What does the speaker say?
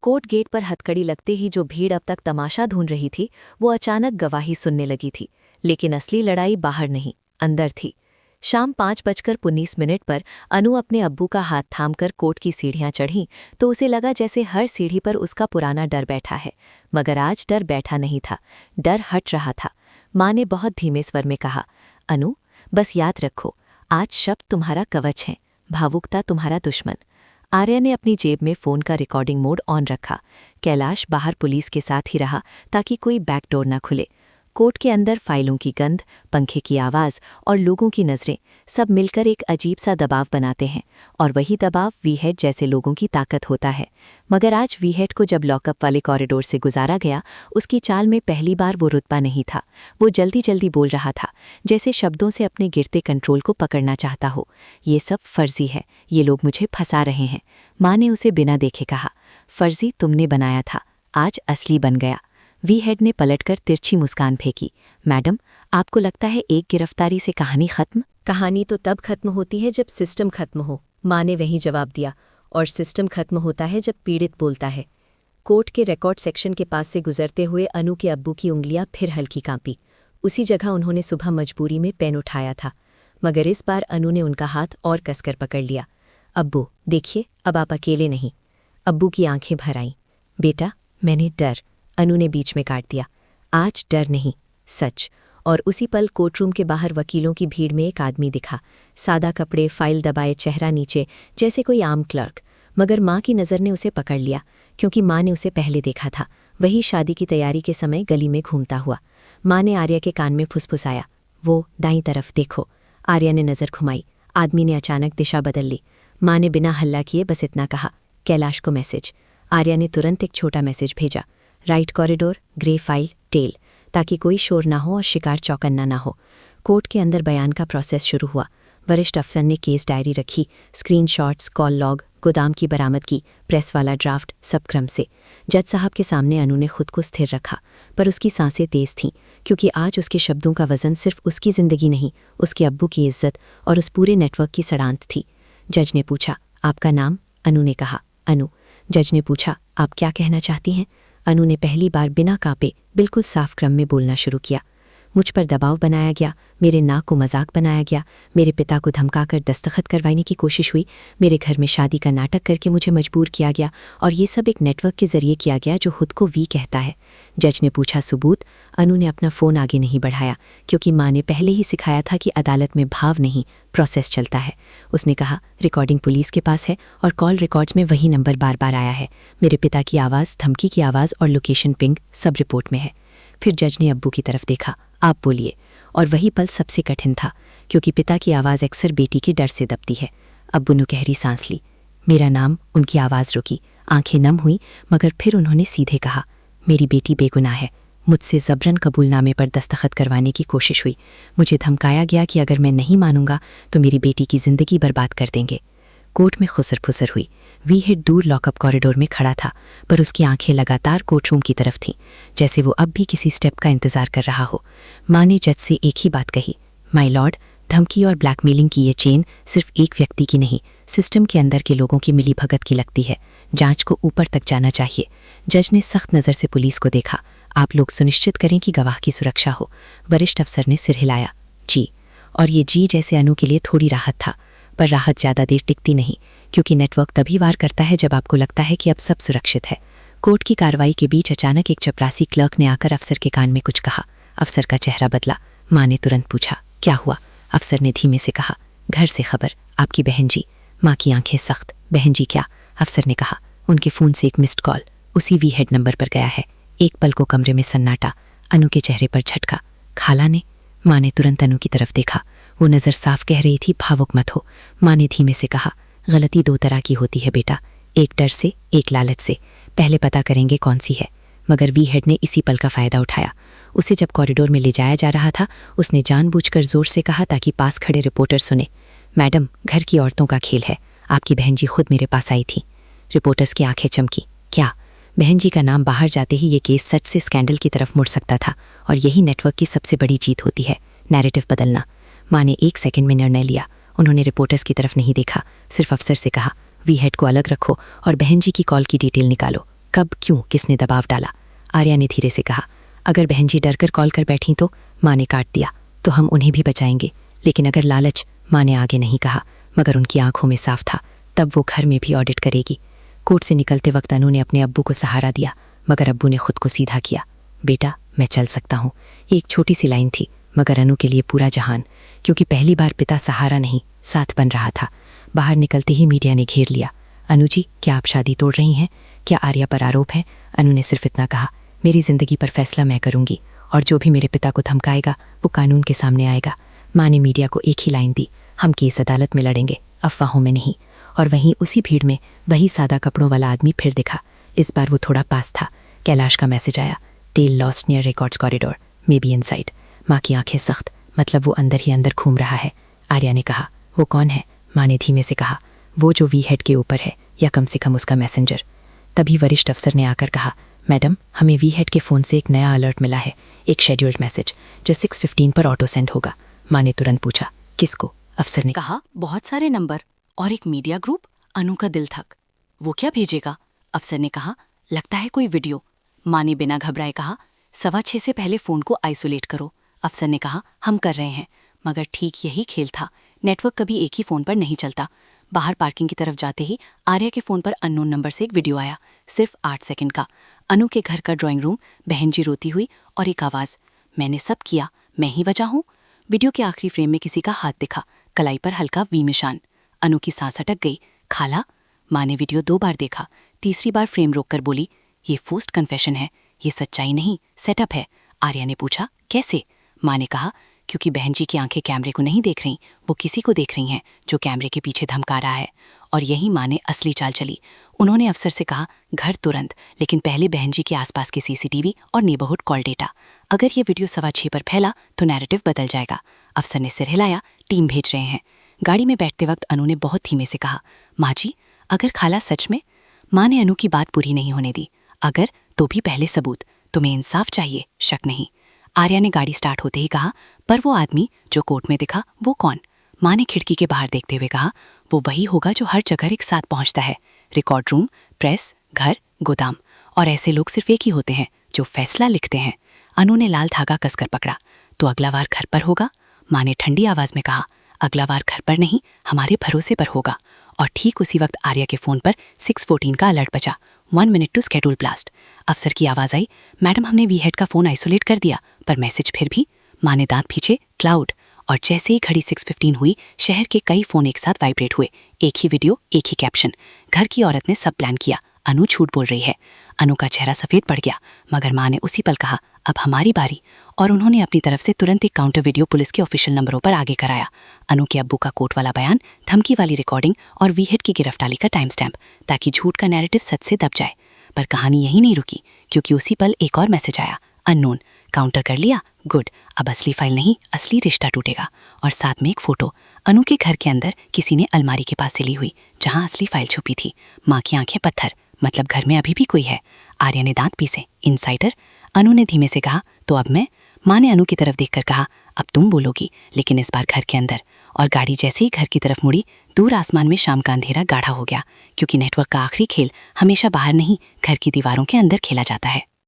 Court gate पर हथकड़ी लगते ही जो भीड़ अब तक तमाशा ढूंढ रही थी वो अचानक गवाही सुनने लगी थी। लेकिन असली लड़ाई बाहर नहीं, अंदर थी। शाम 5:19 पर अनु अपने अब्बू का हाथ थामकर कोर्ट की सीढ़ियां चढ़ी तो उसे लगा जैसे हर सीढ़ी पर उसका पुराना डर बैठा है। मगर आज डर बैठा नहीं था, डर हट रहा था। माँ ने बहुत धीमे स्वर में कहा, अनु, बस याद रखो, आज शब्द तुम्हारा कवच है, भावुकता तुम्हारा दुश्मन। आर्या ने अपनी जेब में फ़ोन का रिकॉर्डिंग मोड ऑन रखा। कैलाश बाहर पुलिस के साथ ही रहा ताकि कोई बैकडोर न खुले। कोर्ट के अंदर फाइलों की गंध, पंखे की आवाज़ और लोगों की नज़रें सब मिलकर एक अजीब सा दबाव बनाते हैं। और वही दबाव वीहेड जैसे लोगों की ताकत होता है। मगर आज वीहेड को जब लॉकअप वाले कॉरिडोर से गुजारा गया, उसकी चाल में पहली बार वो रुतबा नहीं था। वो जल्दी जल्दी बोल रहा था, जैसे शब्दों से अपने गिरते कंट्रोल को पकड़ना चाहता हो। ये सब फर्जी है, ये लोग मुझे फंसा रहे हैं। माँ ने उसे बिना देखे कहा, फर्जी तुमने बनाया था, आज असली बन गया। वीहेड ने पलटकर तिरछी मुस्कान फेंकी, मैडम, आपको लगता है एक गिरफ्तारी से कहानी खत्म? कहानी तो तब खत्म होती है जब सिस्टम खत्म हो, माँ ने वहीं जवाब दिया। और सिस्टम खत्म होता है जब पीड़ित बोलता है। कोर्ट के रिकॉर्ड सेक्शन के पास से गुजरते हुए अनु के अब्बू की उंगलियां फिर हल्की कांपी। उसी जगह उन्होंने सुबह मजबूरी में पेन उठाया था, मगर इस बार अनु ने उनका हाथ और कसकर पकड़ लिया। अब्बू देखिए, अब आप अकेले नहीं। अब्बू की आंखें भर आईं। बेटा, मैंने डर, अनु ने बीच में काट दिया, आज डर नहीं, सच। और उसी पल कोर्टरूम के बाहर वकीलों की भीड़ में एक आदमी दिखा, सादा कपड़े, फाइल दबाए, चेहरा नीचे, जैसे कोई आम क्लर्क। मगर माँ की नज़र ने उसे पकड़ लिया, क्योंकि माँ ने उसे पहले देखा था, वही शादी की तैयारी के समय गली में घूमता हुआ। माँ ने आर्या के कान में फुसफुसाया, वो दाईं तरफ देखो। आर्या ने नज़र घुमाई, आदमी ने अचानक दिशा बदल ली। माँ ने बिना हल्ला किए बस इतना कहा, कैलाश को मैसेज। आर्या ने तुरंत एक छोटा मैसेज भेजा, right corridor, grey file, tell, ताकि कोई शोर ना हो और शिकार चौकन्ना ना हो। कोर्ट के अंदर बयान का प्रोसेस शुरू हुआ। वरिष्ठ अफसर ने केस डायरी रखी, स्क्रीनशॉट्स, कॉल लॉग, गोदाम की बरामद की, प्रेस वाला ड्राफ्ट, सब क्रम से। जज साहब के सामने अनु ने खुद को स्थिर रखा, पर उसकी सांसें तेज थीं, क्योंकि आज उसके शब्दों का वजन सिर्फ उसकी ज़िंदगी नहीं, उसके अब्बू की इज्जत और उस पूरे नेटवर्क की सड़ांत थी। जज ने पूछा, आपका नाम? अनु ने कहा, अनु। जज ने पूछा, आप क्या कहना चाहती हैं? अनु ने पहली बार बिना कांपे बिल्कुल साफ क्रम में बोलना शुरू किया। मुझ पर दबाव बनाया गया, मेरे नाक को मजाक बनाया गया, मेरे पिता को धमकाकर दस्तखत करवाने की कोशिश हुई, मेरे घर में शादी का नाटक करके मुझे मजबूर किया गया, और ये सब एक नेटवर्क के जरिए किया गया जो खुद को वी कहता है। जज ने पूछा, सबूत? अनु ने अपना फ़ोन आगे नहीं बढ़ाया, क्योंकि माँ ने पहले ही सिखाया था कि अदालत में भाव नहीं, प्रोसेस चलता है। उसने कहा, रिकॉर्डिंग पुलिस के पास है और कॉल रिकॉर्ड्स में वही नंबर बार बार आया है। मेरे पिता की आवाज़, धमकी की आवाज़ और लोकेशन पिंग सब रिपोर्ट में है। फिर जज ने अब्बू की तरफ देखा, आप बोलिए। और वही पल सबसे कठिन था, क्योंकि पिता की आवाज़ अक्सर बेटी के डर से दबती है। अब्बू ने गहरी सांस ली, मेरा नाम। उनकी आवाज़ रुकी, आंखें नम हुई, मगर फिर उन्होंने सीधे कहा, मेरी बेटी बेगुनाह है। मुझसे ज़बरन कबूलनामे पर दस्तखत करवाने की कोशिश हुई। मुझे धमकाया गया कि अगर मैं नहीं मानूंगा तो मेरी बेटी की ज़िंदगी बर्बाद कर देंगे। कोर्ट में खुसर फुसर हुई। वीहेड दूर लॉकअप कॉरिडोर में खड़ा था, पर उसकी आंखें लगातार कोर्टरूम की तरफ थीं, जैसे वो अब भी किसी स्टेप का इंतजार कर रहा हो। माँ ने जज से एक ही बात कही, माय लॉर्ड, धमकी और ब्लैकमेलिंग की ये चेन सिर्फ एक व्यक्ति की नहीं, सिस्टम के अंदर के लोगों की मिलीभगत की लगती है। जांच को ऊपर तक जाना चाहिए। जज ने सख्त नज़र से पुलिस को देखा, आप लोग सुनिश्चित करें कि गवाह की सुरक्षा हो। वरिष्ठ अफसर ने सिर हिलाया, जी। और ये जी जैसे अनु के लिए थोड़ी राहत था, पर राहत ज़्यादा देर टिकती नहीं, क्योंकि नेटवर्क तभी वार करता है जब आपको लगता है कि अब सब सुरक्षित है। कोर्ट की कार्रवाई के बीच अचानक एक चपरासी क्लर्क ने आकर अफसर के कान में कुछ कहा। अफसर का चेहरा बदला। माँ ने तुरंत पूछा, क्या हुआ? अफसर ने धीमे से कहा, घर से खबर, आपकी बहन जी। माँ की आंखें सख्त, बहन जी क्या? अफसर ने कहा, उनके फ़ोन से एक मिस्ड कॉल उसी वीहेड नंबर पर गया है। एक पल को कमरे में सन्नाटा। अनु के चेहरे पर झटका। खाला ने? माँ ने तुरंत अनु की तरफ देखा। वो नज़र साफ कह रही थी, भावुक मत हो। माँ ने धीमे से कहा, गलती दो तरह की होती है बेटा, एक डर से, एक लालच से। पहले पता करेंगे कौन सी है। मगर वीहेड ने इसी पल का फ़ायदा उठाया। उसे जब कॉरिडोर में ले जाया जा रहा था, उसने जानबूझकर जोर से कहा ताकि पास खड़े रिपोर्टर सुने, मैडम, घर की औरतों का खेल है, आपकी बहन जी खुद मेरे पास आई थी। रिपोर्टर्स की आंखें चमकी। क्या? बहन जी का नाम बाहर जाते ही ये केस सच से स्कैंडल की तरफ मुड़ सकता था, और यही नेटवर्क की सबसे बड़ी जीत होती है, नैरेटिव बदलना। माँ ने 1 सेकंड में निर्णय लिया। उन्होंने रिपोर्टर्स की तरफ नहीं देखा, सिर्फ अफसर से कहा, वीहेड को अलग रखो और बहन जी की कॉल की डिटेल निकालो। कब, क्यों, किसने दबाव डाला? आर्या ने धीरे से कहा। अगर बहन जी डरकर कॉल कर बैठी तो? माँ ने काट दिया। तो हम उन्हें भी बचाएंगे, लेकिन अगर लालच? माँ ने आगे नहीं कहा, मगर उनकी आंखों में साफ था, तब वो घर में भी ऑडिट करेगी। कोर्ट से निकलते वक्त अनु ने अपने अब्बू को सहारा दिया, मगर अब्बू ने खुद को सीधा किया। बेटा, मैं चल सकता हूँ। एक छोटी सी लाइन थी, मगर अनु के लिए पूरा जहान, क्योंकि पहली बार पिता सहारा नहीं, साथ बन रहा था। बाहर निकलते ही मीडिया ने घेर लिया। अनु जी, क्या आप शादी तोड़ रही हैं? क्या आर्या पर आरोप है? अनु ने सिर्फ इतना कहा, मेरी जिंदगी पर फैसला मैं करूंगी, और जो भी मेरे पिता को धमकाएगा वो कानून के सामने आएगा। माँ ने मीडिया को एक ही लाइन दी, हम केस अदालत में लड़ेंगे, अफवाहों में नहीं। और वहीं उसी भीड़ में वही सादा कपड़ों वाला आदमी फिर दिखा। इस बार वो थोड़ा पास था। कैलाश का मैसेज आया, tell lost near records corridor, may be inside. माँ की आंखें सख्त, मतलब वो अंदर ही अंदर घूम रहा है। आर्या ने कहा, वो कौन है? माँ ने धीमे से कहा, वो जो वी हेड के ऊपर है, या कम से कम उसका मैसेंजर। तभी वरिष्ठ अफसर ने आकर कहा, मैडम, हमें वी हेड के फ़ोन से एक नया अलर्ट मिला है, एक शेड्यूल्ड मैसेज जो 6:15 पर ऑटो सेंड होगा। माँ ने तुरंत पूछा, किसको? अफसर ने कहा, बहुत सारे नंबर और एक मीडिया ग्रुप। अनु का दिल थक, वो क्या भेजेगा? अफसर ने कहा, लगता है कोई वीडियो। माँ ने बिना घबराए कहा, 6:15 से पहले फ़ोन को आइसोलेट करो। अफसर ने कहा, हम कर रहे हैं। मगर ठीक यही खेल था। नेटवर्क कभी एक ही फ़ोन पर नहीं चलता। बाहर पार्किंग की तरफ जाते ही आर्या के फ़ोन पर अननोन नंबर से एक वीडियो आया, सिर्फ 8 सेकंड का। अनु के घर का ड्राइंग रूम, बहन जी रोती हुई, और एक आवाज़, मैंने सब किया, मैं ही वजह हूँ। वीडियो के आखिरी फ्रेम में किसी का हाथ दिखा, कलाई पर हल्का वी निशान। अनु की सांस अटक गई। खाला? माँ ने वीडियो 2 बार देखा, तीसरी बार फ्रेम रोककर बोली, ये फोर्स्ड कन्फेशन है, ये सच्चाई नहीं, सेटअप है। आर्या ने पूछा, कैसे? माँ ने कहा, क्योंकि बहन जी की आंखें कैमरे को नहीं देख रहीं, वो किसी को देख रही हैं जो कैमरे के पीछे धमका रहा है। और यही माँ ने असली चाल चली। उन्होंने अफसर से कहा, घर तुरंत, लेकिन पहले बहन जी के आसपास के सीसीटीवी और नेबरहुड कॉल डेटा। अगर ये वीडियो 6:15 पर फैला तो नैरेटिव बदल जाएगा। अफसर ने सिर हिलाया, टीम भेज रहे हैं। गाड़ी में बैठते वक्त अनु ने बहुत धीमे से कहा, माँ जी, अगर खाला सच में? माँ ने अनु की बात पूरी नहीं होने दी। अगर, तो भी पहले सबूत। तुम्हें इंसाफ चाहिए, शक नहीं। आर्या ने गाड़ी स्टार्ट होते ही कहा, पर वो आदमी जो कोर्ट में दिखा, वो कौन? माँ ने खिड़की के बाहर देखते हुए कहा, वो वही होगा जो हर जगह एक साथ पहुंचता है, रिकॉर्ड रूम, प्रेस, घर, गोदाम। और ऐसे लोग सिर्फ एक ही होते हैं जो फैसला लिखते हैं। अनु ने लाल धागा कसकर पकड़ा, तो अगला वार घर पर होगा? माँ ने ठंडी आवाज में कहा, अगला वार घर पर नहीं, हमारे भरोसे पर होगा। और ठीक उसी वक्त आर्या के फोन पर 6:14 का अलर्ट बजा, 1 मिनट टू स्केड्यूल ब्लास्ट। अफसर की आवाज आई, मैडम, हमने वी हेड का फोन आइसोलेट कर दिया, पर मैसेज फिर भी। माँ ने दांत पीछे, क्लाउड। और जैसे ही घड़ी 6:15 हुई, शहर के कई फोन एक साथ वाइब्रेट हुए। एक ही वीडियो, एक ही कैप्शन। घर की औरत ने सब प्लान किया, अनु झूठ बोल रही है। अनु का चेहरा सफेद पड़ गया, मगर माँ ने उसी पल कहा, अब हमारी बारी। और उन्होंने अपनी तरफ से तुरंत एक काउंटर वीडियो पुलिस के ऑफिशियल नंबरों पर आगे कराया। अनु के अब्बू का कोर्ट वाला बयान, धमकी वाली रिकॉर्डिंग और वी हेड की गिरफ्तारी का टाइम स्टैम्प, ताकि झूठ का नैरेटिव सच से दब जाए। पर कहानी यही नहीं रुकी, क्योंकि उसी पल एक और मैसेज आया, अननोन। काउंटर कर लिया, गुड। अब असली फाइल नहीं, असली रिश्ता टूटेगा। और साथ में एक फोटो, अनु के घर के अंदर किसी ने अलमारी के पास से ली हुई, जहां असली फाइल छुपी थी। माँ की आंखें पत्थर, मतलब घर में अभी भी कोई है। आर्या ने दांत पीसे, इनसाइडर? अनु ने धीमे से कहा, तो अब मैं? माँ ने अनु की तरफ देखकर कहा, अब तुम बोलोगी, लेकिन इस बार घर के अंदर। और गाड़ी जैसे ही घर की तरफ मुड़ी, दूर आसमान में शाम का अंधेरा गाढ़ा हो गया, क्योंकि नेटवर्क का आखिरी खेल हमेशा बाहर नहीं, घर की दीवारों के अंदर खेला जाता है।